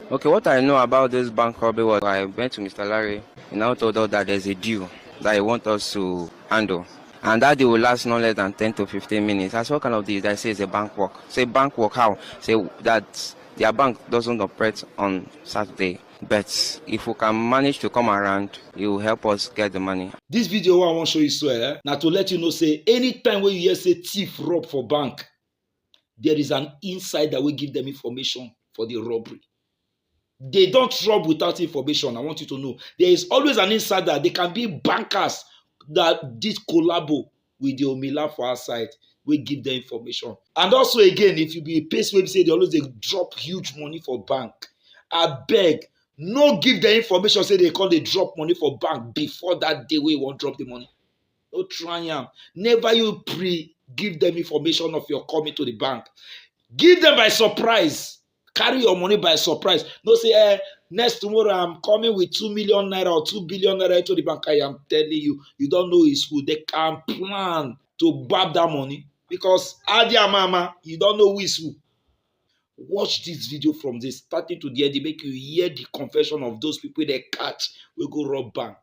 Okay, what I know about this bank robbery was I went to Mr. Larry. He now told us that there's a deal that he wants us to handle. And that deal will last no less than 10 to 15 minutes. That's what kind of deal? I say it's a bank work. Say bank work how? Say that their bank doesn't operate on Saturday. But if we can manage to come around, it will help us get the money. This video I want to show you so now to let you know, say anytime when you hear say thief rob for bank, there is an insider will give them information for the robbery. They don't rob without information. I want you to know. There is always an insider. They can be bankers that did collabo with the Omila for our side. We give them information. And also again, if you be a place where say they always they drop huge money for bank, I beg, no give the information say they call they drop money for bank before that day we won't drop the money. No try am. Never you give them information of your coming to the bank. Give them by surprise. Carry your money by surprise. No say, next tomorrow I'm coming with 2 million naira or 2 billion naira to the bank. I am telling you, you don't know his who. They can plan to grab that money because Adia Mama, you don't know who is who. Watch this video from the starting to the end. They make you hear the confession of those people they catch. We go rob bank.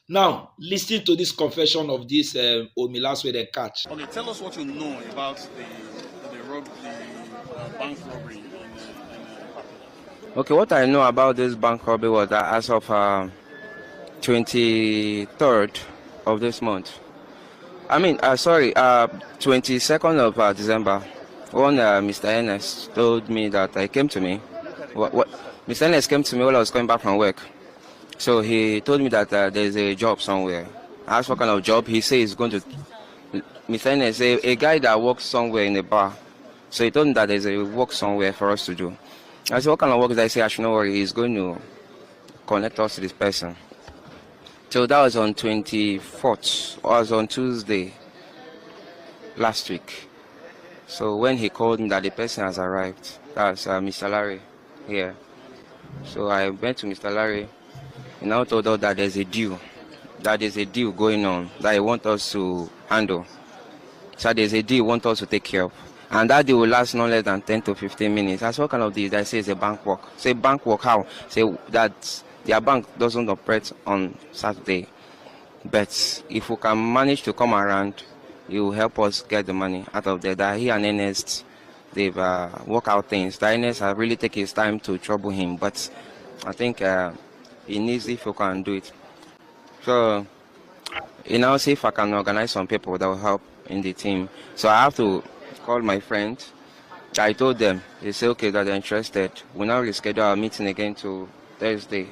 Now, listen to this confession of this Omilas where they catch. Okay, tell us what you know about the bank robbery. Okay, what I know about this bank robbery was that as of 23rd of this month, 22nd of December, when Mr. Ennis told me that he came to me. Mr. Ennis came to me while I was coming back from work. So he told me that there's a job somewhere. I asked what kind of job. He said he's going to. Mr. Ennis, a guy that works somewhere in a bar. So he told me that there's a work somewhere for us to do. I said, what kind of work is that? I said, I should not worry. He's going to connect us to this person. So that was on 24th. Or was on Tuesday last week. So when he called me that the person has arrived, that's Mr. Larry here. So I went to Mr. Larry. He now told us that there's a deal. That there's a deal going on that he wants us to handle. So there's a deal he wants us to take care of. And that deal will last no less than 10 to 15 minutes. That's what kind of deal? I say it's a bank work. Say bank work how? Say that their bank doesn't operate on Saturday. But if we can manage to come around, it will help us get the money out of there. That he and Ernest, they've worked out things. That Ernest has really taken his time to trouble him. But I think he needs if you can do it. So, now see if I can organize some people that will help in the team. So I have to call my friend. I told them. They say okay that they're interested. We now reschedule our meeting again to Thursday.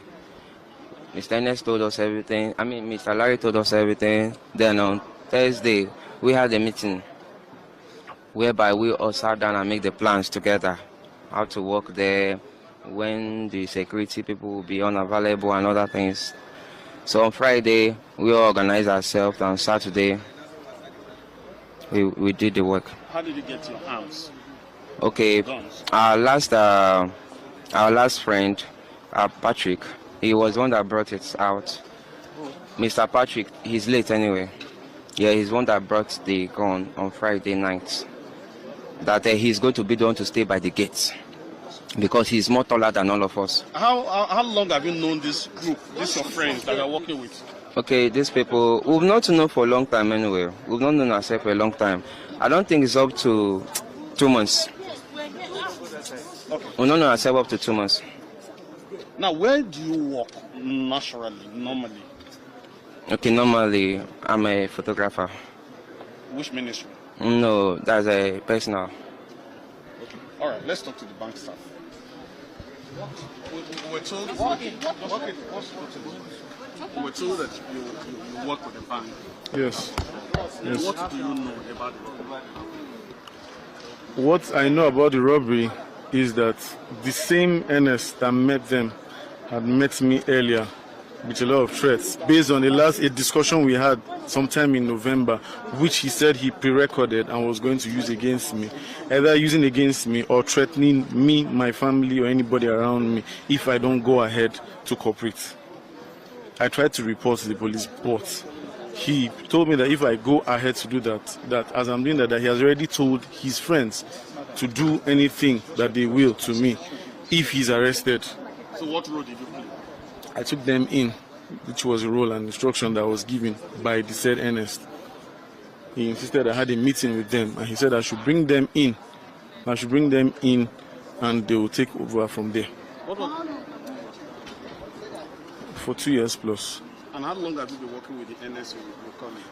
Mr. Ernest told us everything. Mr. Larry told us everything. Then on Thursday, we had a meeting whereby we all sat down and make the plans together. How to work there, when the security people will be unavailable and other things. So on Friday, we all organized ourselves. On Saturday, we did the work. How did you get to your house? Okay, our last friend, Patrick, he was the one that brought it out. Mr. Patrick, he's late anyway. Yeah, he's the one that brought the gun on Friday night. That he's going to be the one to stay by the gates because he's more taller than all of us. How long have you known this group, these your friends that you're working with? Okay, these people, we've not known for a long time anyway. We've not known ourselves for a long time. I don't think it's up to 2 months. Okay. We've not known ourselves up to 2 months. Now, where do you work normally? Okay, normally, I'm a photographer. Which ministry? No, that's a personal. Okay. All right, let's talk to the bank staff. We were told that you work with the bank. Yes. Yes. What do you know about the robbery? What I know about the robbery is that the same Ernest that met them had met me earlier with a lot of threats based on a discussion we had sometime in November, which he said he pre-recorded and was going to use against me, either using against me or threatening me, my family, or anybody around me if I don't go ahead to cooperate. I tried to report to the police, but he told me that if I go ahead to do that as I'm doing that he has already told his friends to do anything that they will to me if he's arrested. So what role did you play? I took them in, which was a role and instruction that was given by the said Ernest. He insisted I had a meeting with them, and he said I should bring them in. I should bring them in, and they will take over from there. What was, For 2 years plus. and how long have you been working with the NS you're coming?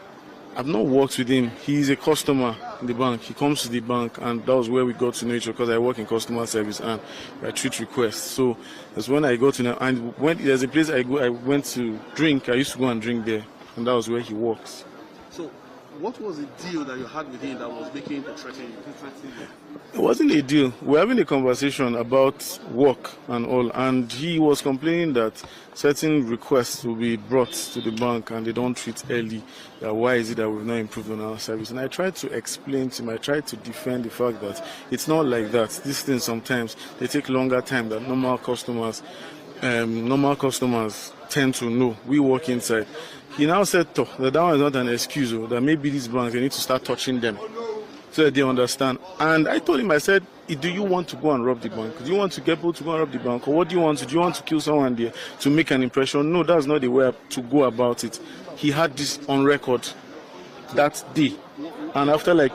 I've not worked with him. He's a customer in the bank. He comes to the bank, and that was where we got to know each other, because I work in customer service and I treat requests. So that's when I got to know. And when there's a place I went to drink. I used to go and drink there, and that was where he works. So what was the deal that you had with him that was making him to threaten you? It wasn't a deal. We're having a conversation about work and all, and he was complaining that certain requests will be brought to the bank and they don't treat early. Why is it that we've not improved on our service? And I tried to explain to him, I tried to defend the fact that it's not like that. These things sometimes they take longer time than normal customers. Normal customers tend to know. We work inside. He now said that one is not an excuse, that maybe these banks, they need to start touching them so that they understand. And I told him, I said, do you want to go and rob the bank? Do you want to get people to go and rob the bank? Or what do you want to do? You want to kill someone there to make an impression? No, that's not the way to go about it. He had this on record that day. And after like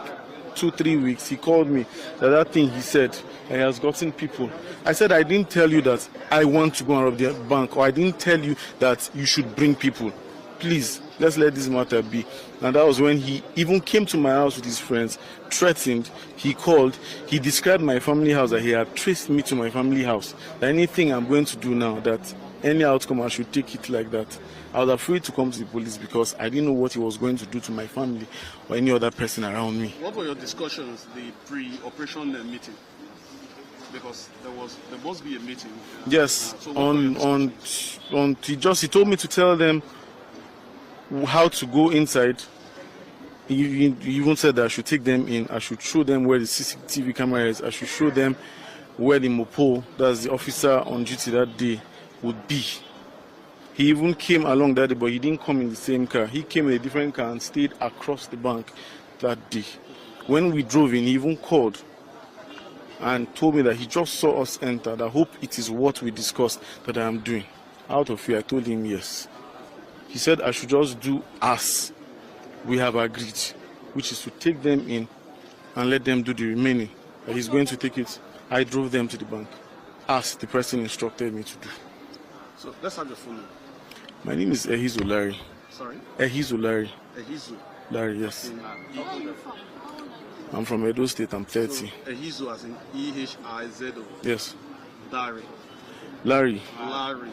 2-3 weeks, he called me that thing he said, he has gotten people. I said, I didn't tell you that I want to go and rob the bank, or I didn't tell you that you should bring people. Please, let's let this matter be. And that was when he even came to my house with his friends, threatened, he called, he described my family house, that he had traced me to my family house. That anything I'm going to do now, that any outcome I should take it like that. I was afraid to come to the police because I didn't know what he was going to do to my family or any other person around me. What were your discussions, the pre-operation meeting? Because there must be a meeting. Yes, So he told me to tell them how to go inside. He even said that I should take them in, I should show them where the CCTV camera is, I should show them where the mopo, that's the officer on duty that day, would be. He even came along that day, but he didn't come in the same car. He came in a different car and stayed across the bank that day. When we drove in, he even called and told me that he just saw us enter, that I hope it is what we discussed that I am doing. Out of fear, I told him yes. He said I should just do as we have agreed, which is to take them in and let them do the remaining. That he's going to take it. I drove them to the bank, as the person instructed me to do. So let's have your full name. My name is Ehizu Larry. Sorry? Ehizu Larry. Ehizu. Larry, yes. Where are you from? I'm from Edo State, I'm 30. So, Ehizu as in E-H-I-Z-O. Yes. Dari. Larry. Larry.